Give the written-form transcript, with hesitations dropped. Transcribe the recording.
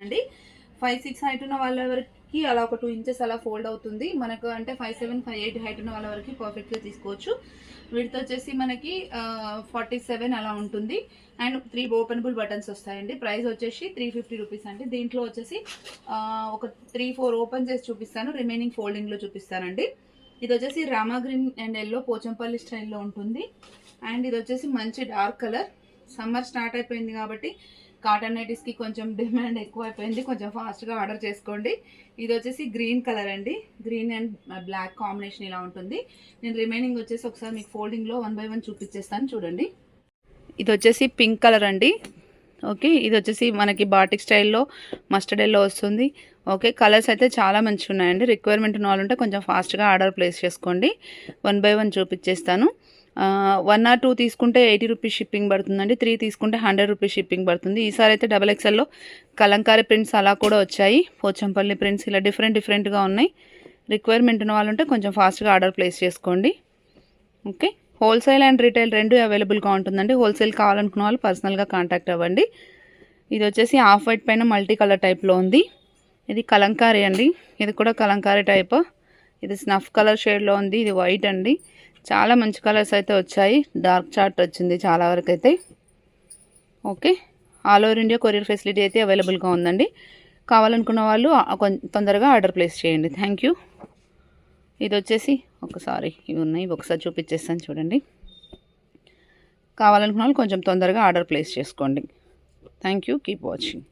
అండి 5'6" హైట్ ఉన్న వాళ్ళ వరకు అలా ఒక 2 ఇంచెస్ అలా ఫోల్డ్ అవుతుంది మనకు. అంటే 5'7", 5'8" హైట్ ఉన్న వాళ్ళ వరకు పర్ఫెక్ట్గా తీసుకోవచ్చు. వీటితో వచ్చేసి మనకి 47 అలా ఉంటుంది. అండ్ 3 ఓపెనబుల్ బటన్స్ వస్తాయండి. ప్రైస్ వచ్చేసి 350 రూపీస్ అండి. దీంట్లో వచ్చేసి ఒక 3-4 ఓపెన్ చేసి చూపిస్తాను, రిమైనింగ్ ఫోల్డింగ్లో చూపిస్తానండి. ఇది వచ్చేసి Rama green and yellow Pochampally స్టైల్లో ఉంటుంది. అండ్ ఇది వచ్చేసి మంచి డార్క్ కలర్. సమ్మర్ స్టార్ట్ అయిపోయింది కాబట్టి కాటన్ నైటీస్కి కొంచెం డిమాండ్ ఎక్కువ అయిపోయింది, కొంచెం ఫాస్ట్గా ఆర్డర్ చేసుకోండి. ఇది వచ్చేసి గ్రీన్ కలర్ అండి, గ్రీన్ అండ్ బ్లాక్ కాంబినేషన్ ఇలా ఉంటుంది. నేను రిమైనింగ్ వచ్చేసి ఒకసారి మీకు ఫోల్డింగ్లో 1 by 1 చూపించేస్తాను చూడండి. ఇది వచ్చేసి పింక్ కలర్ అండి. ఓకే, ఇది వచ్చేసి మనకి బాటిక్ స్టైల్లో మస్టర్డ్ ఎల్లో వస్తుంది. ఓకే, కలర్స్ అయితే చాలా మంచిగా ఉన్నాయండి. రిక్వైర్మెంట్ ఉన్న వాళ్ళు ఉంటే కొంచెం ఫాస్ట్గా ఆర్డర్ ప్లేస్ చేసుకోండి. 1 by 1 చూపించేస్తాను. 1 or 2 తీసుకుంటే 80 రూపీస్ షిప్పింగ్ పడుతుందండి. 3 తీసుకుంటే 100 రూపీస్ షిప్పింగ్ పడుతుంది. ఈసారి అయితే XXLలో కలంకారీ ప్రింట్స్ అలా కూడా వచ్చాయి. పోచంపల్లి ప్రింట్స్ ఇలా డిఫరెంట్గా ఉన్నాయి. రిక్వైర్మెంట్ ఉన్న వాళ్ళు ఉంటే కొంచెం ఫాస్ట్గా ఆర్డర్ ప్లేస్ చేసుకోండి. ఓకే, హోల్సేల్ అండ్ రీటైల్ రెండు అవైలబుల్గా ఉంటుందండి. హోల్సేల్ కావాలనుకున్న వాళ్ళు పర్సనల్గా కాంటాక్ట్ అవ్వండి. ఇది వచ్చేసి ఆఫ్ వైట్ పైన మల్టీ కలర్ టైప్లో ఉంది. ఇది కలంకారీ అండి, ఇది కూడా కలంకారీ టైప్. ఇది స్నఫ్ కలర్ షేడ్లో ఉంది. ఇది వైట్ అండి. చాలా మంచి కలర్స్ అయితే వచ్చాయి. డార్క్ చార్ట్ వచ్చింది చాలా వరకు అయితే. Okay, all over India courier facility అయితే అవైలబుల్గా ఉందండి. కావాలనుకున్న వాళ్ళు తొందరగా ఆర్డర్ ప్లేస్ చేయండి. Thank you. ఇది వచ్చేసి ఒకసారి ఇవి ఉన్నాయి, ఒకసారి చూపించేస్తాను చూడండి. కావాలనుకున్న వాళ్ళు కొంచెం తొందరగా ఆర్డర్ ప్లేస్ చేసుకోండి. Thank you. Keep watching.